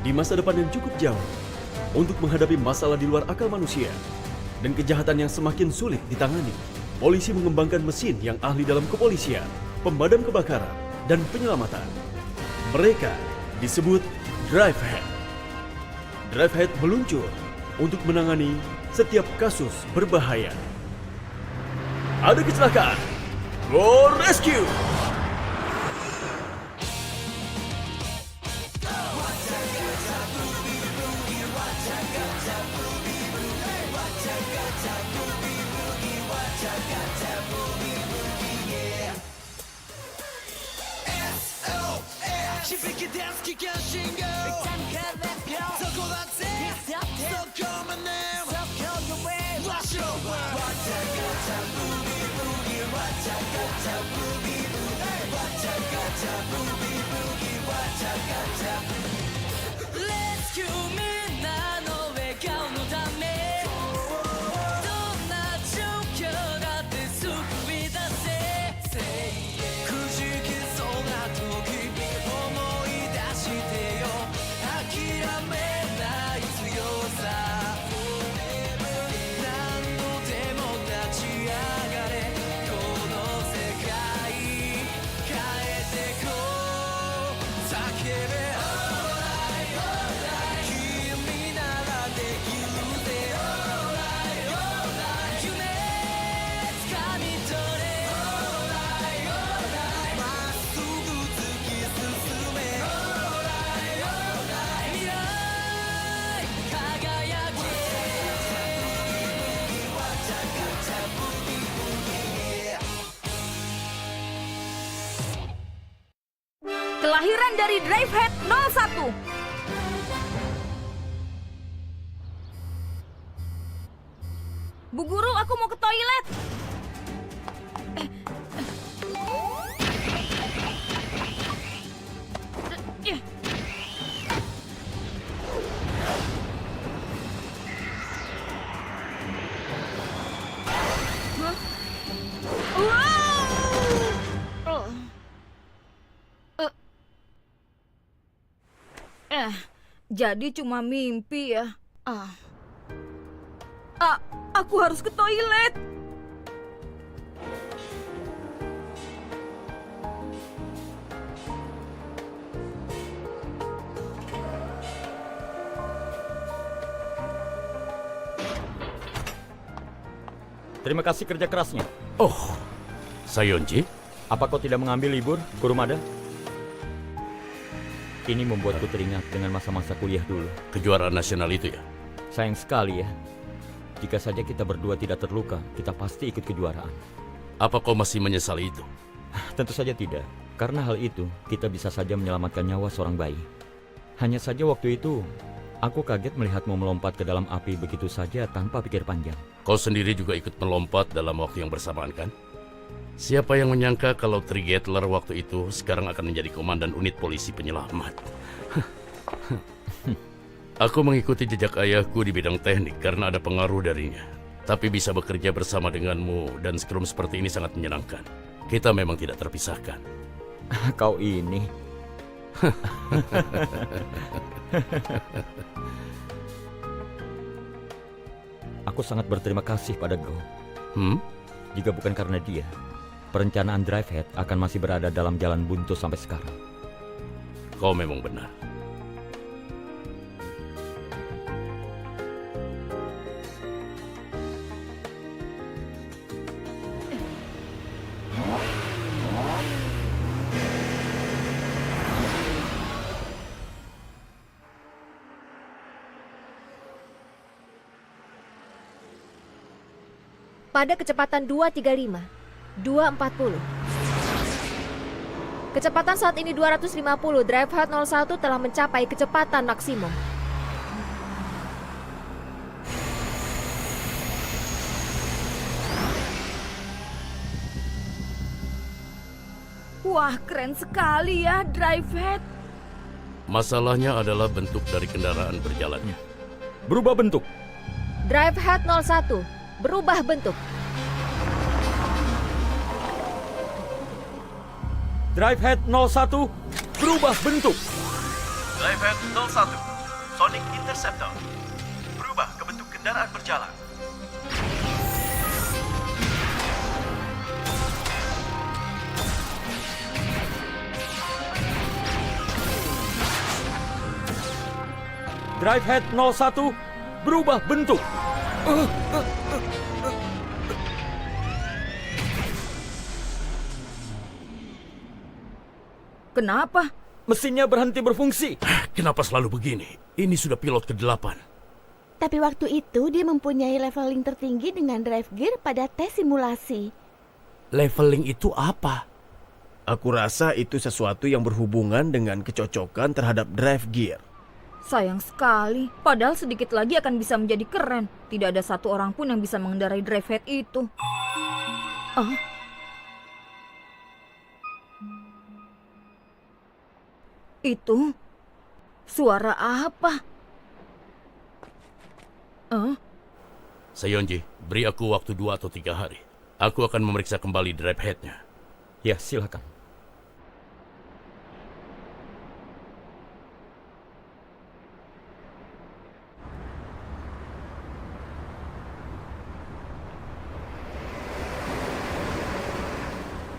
di masa depan yang cukup jauh untuk menghadapi masalah di luar akal manusia dan kejahatan yang semakin sulit ditangani. Polisi mengembangkan mesin yang ahli dalam kepolisian, pemadam kebakaran, dan penyelamatan. Mereka disebut Drivehead. Drivehead meluncur untuk menangani setiap kasus berbahaya. Ada kecelakaan, go rescue! Kelahiran dari Drivehead 01. Bu Guru, aku mau ke toilet. Jadi cuma mimpi ya. Aku harus ke toilet. Terima kasih kerja kerasnya. Oh, Sayonji? Apa kau tidak mengambil libur, Kurumada? Ini membuatku teringat dengan masa-masa kuliah dulu. Kejuaraan nasional itu ya? Sayang sekali ya. Jika saja kita berdua tidak terluka, kita pasti ikut kejuaraan. Apa kau masih menyesali itu? Tentu saja tidak. Karena hal itu, kita bisa saja menyelamatkan nyawa seorang bayi. Hanya saja waktu itu, aku kaget melihatmu melompat ke dalam api begitu saja tanpa pikir panjang. Kau sendiri juga ikut melompat dalam waktu yang bersamaan kan? Siapa yang menyangka kalau Trigetler waktu itu sekarang akan menjadi komandan unit polisi penyelamat? Aku mengikuti jejak ayahku di bidang teknik karena ada pengaruh darinya. Tapi bisa bekerja bersama denganmu dan Scrum seperti ini sangat menyenangkan. Kita memang tidak terpisahkan. Kau ini... Aku sangat berterima kasih pada Go. Jika bukan karena dia, perencanaan Drivehead akan masih berada dalam jalan buntu sampai sekarang. Kau memang benar. Pada kecepatan 235, 240. Kecepatan saat ini 250, Drivehead 01 telah mencapai kecepatan maksimum. Wah, keren sekali ya Drivehead. Masalahnya adalah bentuk dari kendaraan berjalannya. Berubah bentuk. Drivehead 01, berubah bentuk. Drivehead 01, berubah bentuk. Drivehead 01, Sonic Interceptor. Berubah ke bentuk kendaraan berjalan. Drivehead 01 berubah bentuk. Kenapa? Mesinnya berhenti berfungsi. Kenapa selalu begini? Ini sudah pilot ke-8. Tapi waktu itu dia mempunyai leveling tertinggi dengan drive gear pada tes simulasi. Leveling itu apa? Aku rasa itu sesuatu yang berhubungan dengan kecocokan terhadap drive gear. Sayang sekali. Padahal sedikit lagi akan bisa menjadi keren. Tidak ada satu orang pun yang bisa mengendarai drivehead itu. Itu suara apa? Sayonji, beri aku waktu 2 atau 3 hari. Aku akan memeriksa kembali drivehead-nya. Ya, silakan.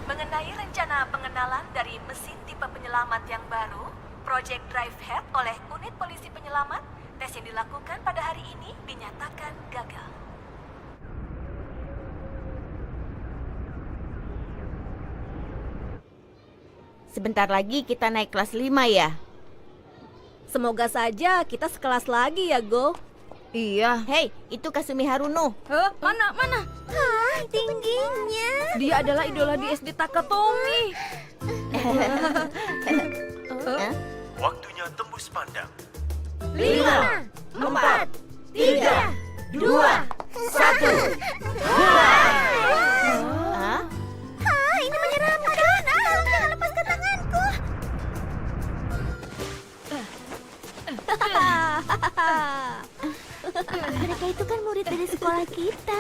Mengenai rencana pengenalan dari mesin tipe penyelamat yang baru, Project Drivehead oleh unit polisi penyelamat, tes yang dilakukan pada hari ini dinyatakan gagal. Sebentar lagi kita naik kelas 5 ya. Semoga saja kita sekelas lagi ya, Go. Iya. Hei, itu Kasumi Haruno. Mana? Tingginya. Dia adalah idola di SD Takatomi. Waktunya tembus pandang. 5, 4, 3, 2, 1. Ini menyeramkan. Tolong jangan lepaskan tanganku. Mereka itu kan murid dari sekolah kita.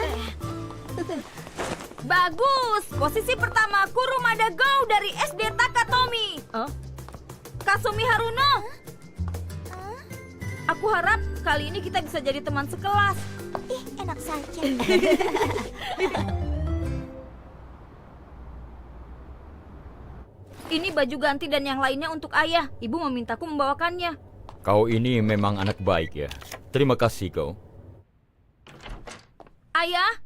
Bagus. Posisi pertama Kurumada Go dari SD Takatomi. Kasumi Haruno. Aku harap kali ini kita bisa jadi teman sekelas. Ih, enak saja. Ini baju ganti dan yang lainnya untuk ayah. Ibu memintaku membawakannya. Kau ini memang anak baik ya. Terima kasih kau. Ayah?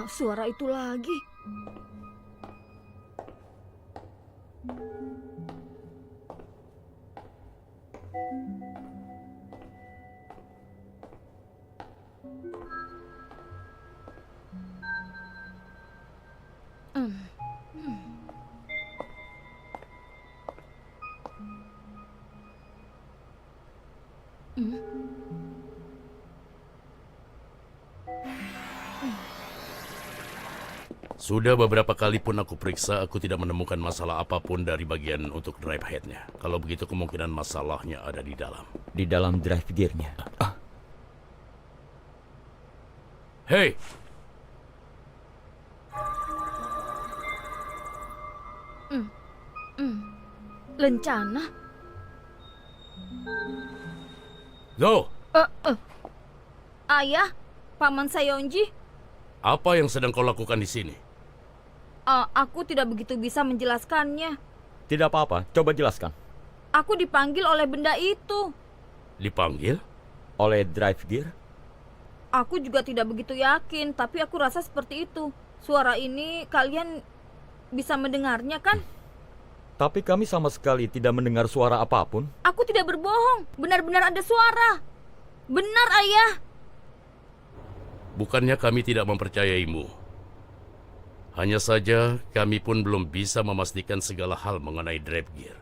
Suara itu lagi. Sudah beberapa kali pun aku periksa, aku tidak menemukan masalah apapun dari bagian untuk drive head-nya. Kalau begitu kemungkinan masalahnya ada di dalam. Di dalam drive gear-nya. Hei! Lencana? Go! Ayah? Paman Sayonji? Apa yang sedang kau lakukan di sini? Aku tidak begitu bisa menjelaskannya. Tidak apa-apa, coba jelaskan. Aku dipanggil oleh benda itu. Dipanggil? Oleh drive gear? Aku juga tidak begitu yakin, tapi aku rasa seperti itu. Suara ini kalian bisa mendengarnya kan? Tapi kami sama sekali tidak mendengar suara apapun. Aku tidak berbohong, benar-benar ada suara. Benar, Ayah. Bukannya kami tidak mempercayaimu. Hanya saja kami pun belum bisa memastikan segala hal mengenai drive gear.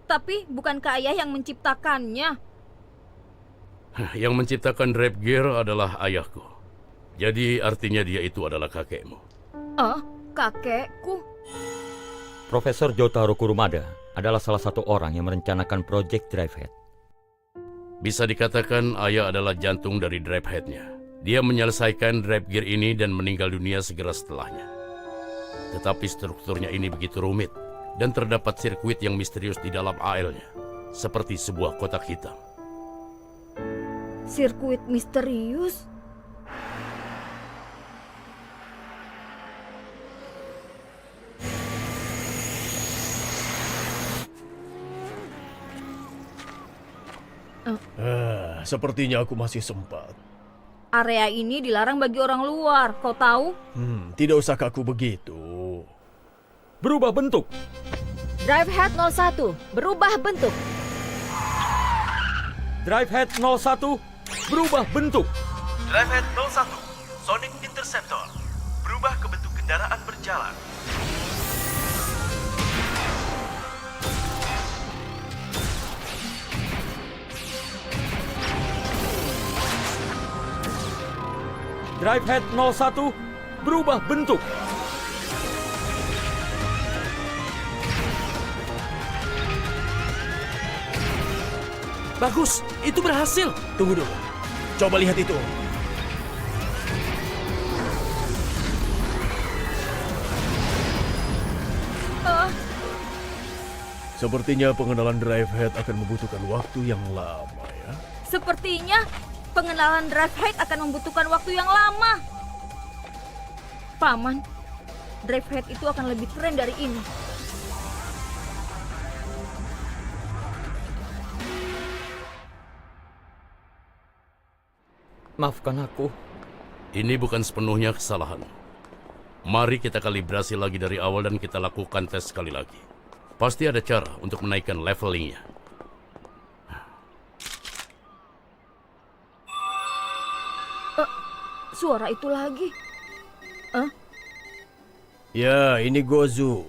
Tapi bukankah Ayah yang menciptakannya? Yang menciptakan drive gear adalah ayahku. Jadi artinya dia itu adalah kakekmu. Kakekku? Profesor Jotaro Kurumada adalah salah satu orang yang merencanakan proyek drive head. Bisa dikatakan ayah adalah jantung dari drive head-nya. Dia menyelesaikan drive gear ini dan meninggal dunia segera setelahnya. Tetapi strukturnya ini begitu rumit dan terdapat sirkuit yang misterius di dalam aisle-nya, seperti sebuah kotak hitam. Sirkuit misterius? Sepertinya aku masih sempat. Area ini dilarang bagi orang luar, kau tahu? Tidak usah kaku begitu. Berubah bentuk. Drive Head 01, berubah bentuk. Drive Head 01, berubah bentuk. Drive Head 01, Sonic Interceptor, berubah ke bentuk kendaraan berjalan. Drive Head 01, berubah bentuk. Bagus, itu berhasil. Tunggu dulu. Coba lihat itu. Sepertinya pengenalan Drive Head akan membutuhkan waktu yang lama ya. Sepertinya pengenalan Drive Head akan membutuhkan waktu yang lama. Paman, Drive Head itu akan lebih keren dari ini. Maafkan aku. Ini bukan sepenuhnya kesalahan. Mari kita kalibrasi lagi dari awal dan kita lakukan tes sekali lagi. Pasti ada cara untuk menaikkan levelingnya. Suara itu lagi. Ya, ini Gozu.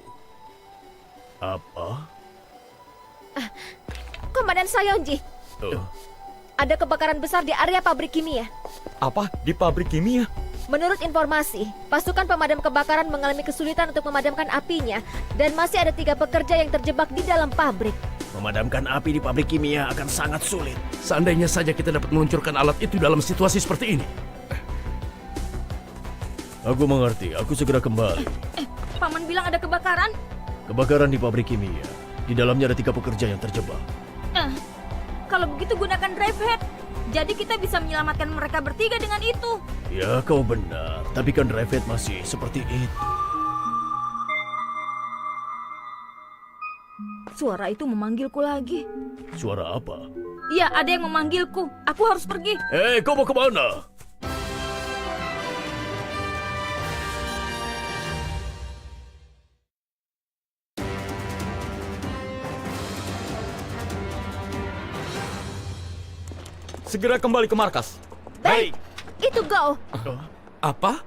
Apa? Komandan Sayonji, ada kebakaran besar di area pabrik kimia. Apa? Di pabrik kimia? Menurut informasi, pasukan pemadam kebakaran mengalami kesulitan untuk memadamkan apinya dan masih ada 3 pekerja yang terjebak di dalam pabrik. Memadamkan api di pabrik kimia akan sangat sulit. Seandainya saja kita dapat meluncurkan alat itu dalam situasi seperti ini. Aku mengerti, aku segera kembali. Paman bilang ada kebakaran? Kebakaran di pabrik kimia. Di dalamnya ada 3 pekerja yang terjebak. Kalau begitu gunakan Drive Head. Jadi kita bisa menyelamatkan mereka bertiga dengan itu. Ya, kau benar. Tapi kan Drive Head masih seperti itu. Suara itu memanggilku lagi. Suara apa? Iya, ada yang memanggilku. Aku harus pergi. Kau mau kemana? Segera kembali ke markas. Baik, itu Go. Apa?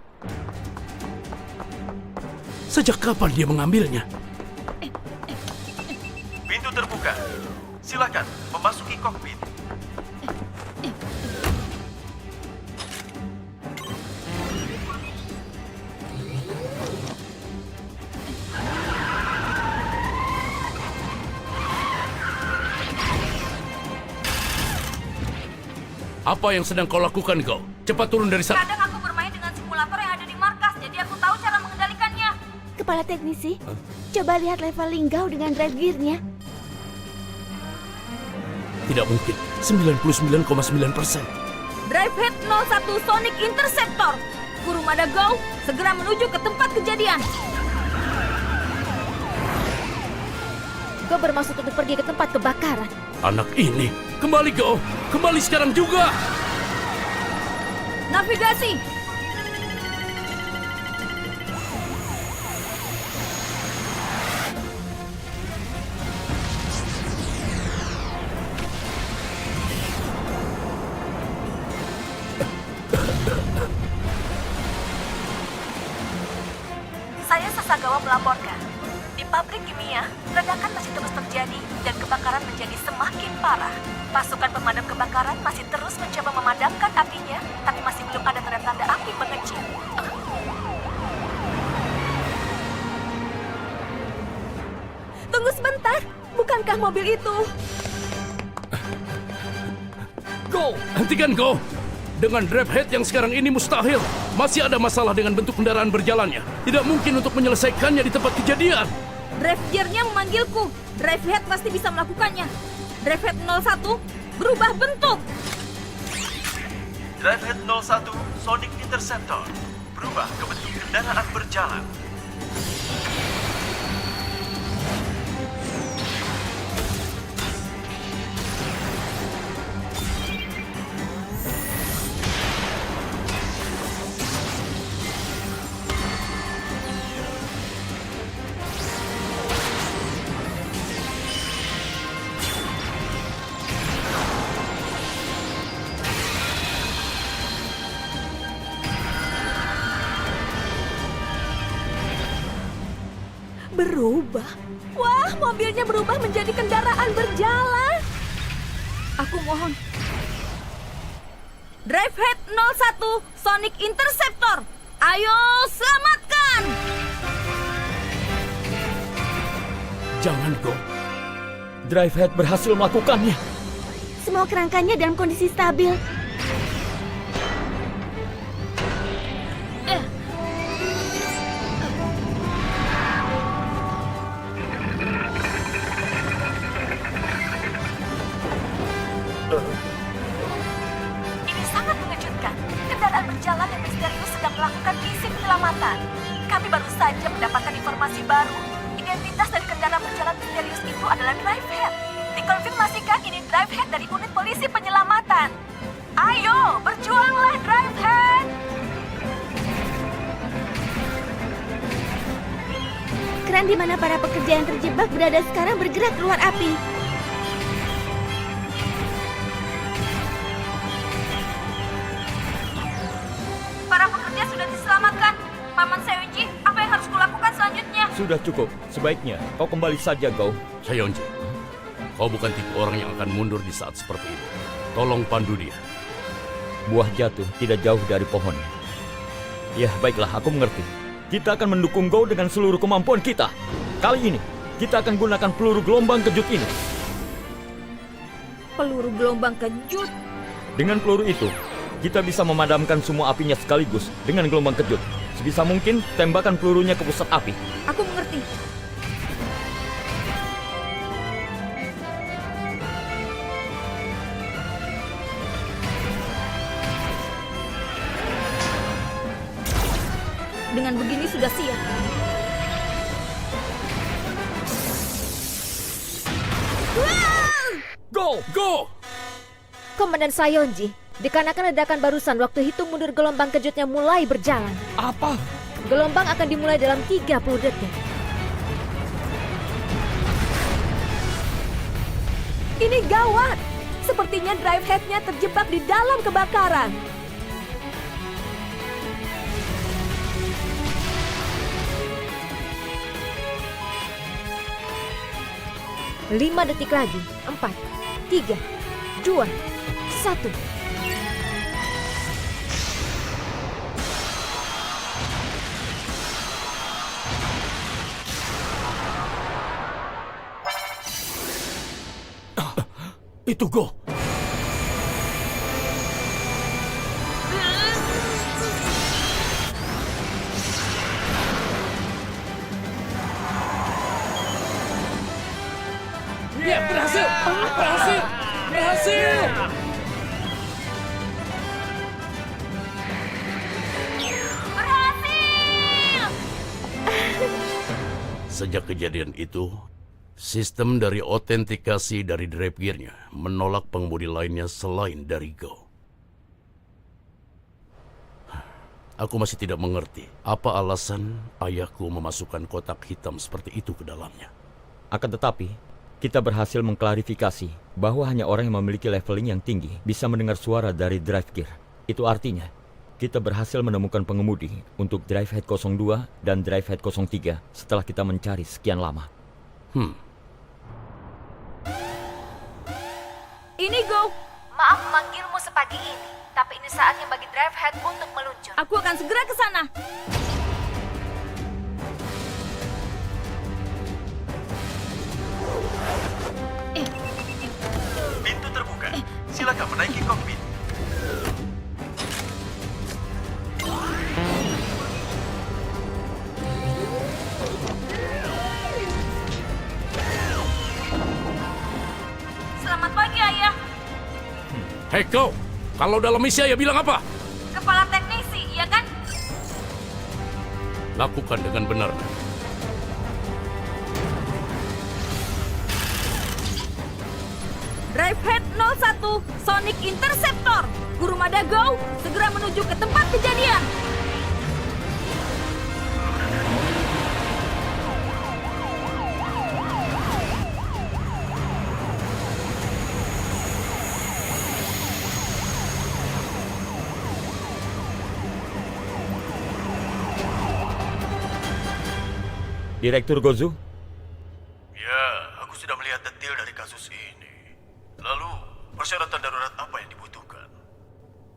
Sejak kapan dia mengambilnya? Pintu terbuka. Silakan memasuki kokpit. Apa yang sedang kau lakukan, Go? Cepat turun dari sana. Kadang aku bermain dengan simulator yang ada di markas, jadi aku tahu cara mengendalikannya. Kepala teknisi, coba lihat leveling Gao dengan drive gear-nya. Tidak mungkin. 99,9%. Drive Head 01 Sonic Interceptor. Kurumada Go, segera menuju ke tempat kejadian. Go bermaksud untuk pergi ke tempat kebakaran. Anak ini. Kembali, Go. Kembali sekarang juga. Navigasi. Saya Sasagawa melaporkan. Di pabrik kimia, ledakan masih terus terjadi dan kebakaran menjadi semakin parah. Pasukan pemadam kebakaran masih terus mencoba memadamkan apinya, tapi masih belum ada tanda-tanda api mengecil. Tunggu sebentar. Bukankah mobil itu? Go! Hentikan, Go. Dengan drive head yang sekarang ini mustahil. Masih ada masalah dengan bentuk kendaraan berjalannya. Tidak mungkin untuk menyelesaikannya di tempat kejadian. Drive gear-nya memanggilku. Drive head pasti bisa melakukannya. Drive head 01 berubah bentuk. Drive Head 01 Sonic Interceptor berubah ke bentuk kendaraan berjalan. Berubah? Wah, mobilnya berubah menjadi kendaraan berjalan. Aku mohon. Drive Head 01 Sonic Interceptor. Ayo selamatkan. Jangan, Go. Drive Head berhasil melakukannya. Semua kerangkanya dalam kondisi stabil. Ini sangat mengejutkan. Kendaraan berjalan yang misterius sedang melakukan misi penyelamatan. Kami baru saja mendapatkan informasi baru. Identitas dari kendaraan berjalan misterius itu adalah Drive Head. Dikonfirmasikan ini Drive Head dari unit polisi penyelamatan. Ayo, berjuanglah Drive Head! Keran di mana para pekerja yang terjebak berada sekarang bergerak keluar api. Para pekerja sudah diselamatkan. Paman Seonji, apa yang harus kulakukan selanjutnya? Sudah cukup. Sebaiknya kau kembali saja, Go. Seonji, kau bukan tipe orang yang akan mundur di saat seperti ini. Tolong pandu dia. Buah jatuh tidak jauh dari pohonnya. Ya, baiklah, aku mengerti. Kita akan mendukung Go dengan seluruh kemampuan kita. Kali ini, kita akan gunakan peluru gelombang kejut ini. Peluru gelombang kejut. Dengan peluru itu, kita bisa memadamkan semua apinya sekaligus dengan gelombang kejut. Sebisa mungkin, tembakan pelurunya ke pusat api. Aku mengerti. Dengan begini sudah siap. Go! Go! Komandan Sayonji, dikarenakan ledakan barusan waktu hitung mundur gelombang kejutnya mulai berjalan. Apa? Gelombang akan dimulai dalam 30 detik. Ini gawat. Sepertinya Drive Head-nya terjebak di dalam kebakaran. 5 detik lagi. 4, 3, 2, 1. Itu Go. Ya, berhasil! Berhasil! Berhasil! Berhasil! Sejak kejadian itu, sistem dari autentikasi dari drive gear-nya menolak pengemudi lainnya selain dari Go. Aku masih tidak mengerti apa alasan ayahku memasukkan kotak hitam seperti itu ke dalamnya. Akan tetapi, kita berhasil mengklarifikasi bahwa hanya orang yang memiliki leveling yang tinggi bisa mendengar suara dari drive gear. Itu artinya, kita berhasil menemukan pengemudi untuk Drive Head 02 dan Drive Head 03 setelah kita mencari sekian lama. Ini Go. Maaf memanggilmu sepagi ini, tapi ini saatnya bagi Drive Head untuk meluncur. Aku akan segera ke sana. Pintu terbuka. Silakan menaiki kokpit. Hei kau, kalau dalam misi ya bilang apa? Kepala teknisi, iya kan? Lakukan dengan benar. Drive Head 01, Sonic Interceptor. Kurumada Go, segera menuju ke tempat kejadian. Direktur Gozu, Ya, aku sudah melihat detail dari kasus ini. Lalu, persyaratan darurat apa yang dibutuhkan?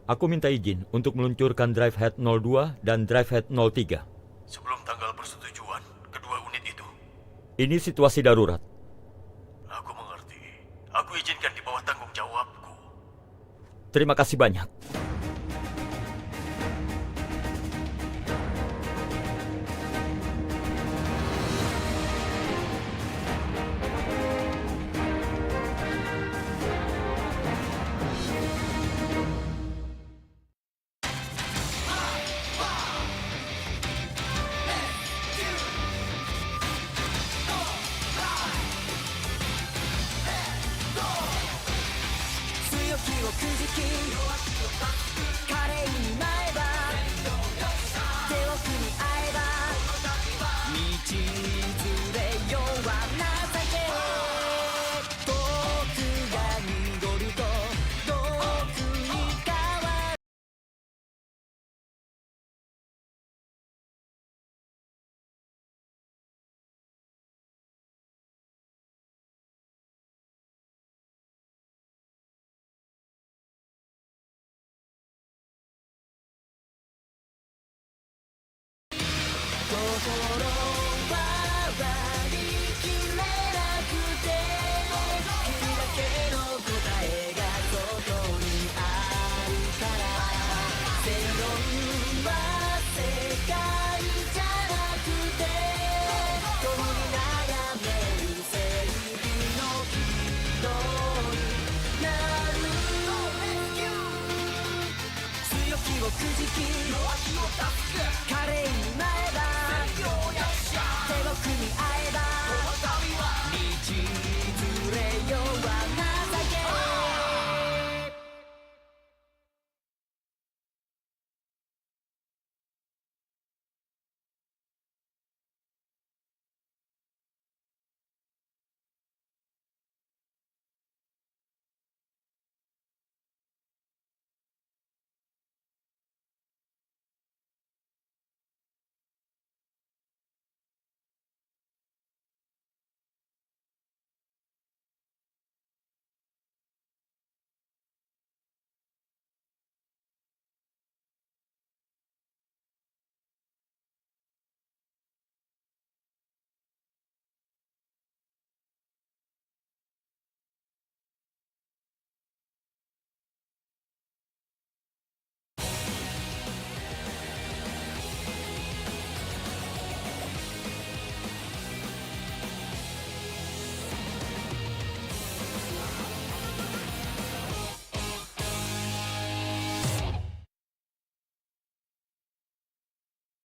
aku minta izin untuk meluncurkan Drive Head 02 dan Drive Head 03. Sebelum tanggal persetujuan kedua unit itu. Ini situasi darurat. Aku mengerti. Aku izinkan di bawah tanggung jawabku. Terima kasih banyak.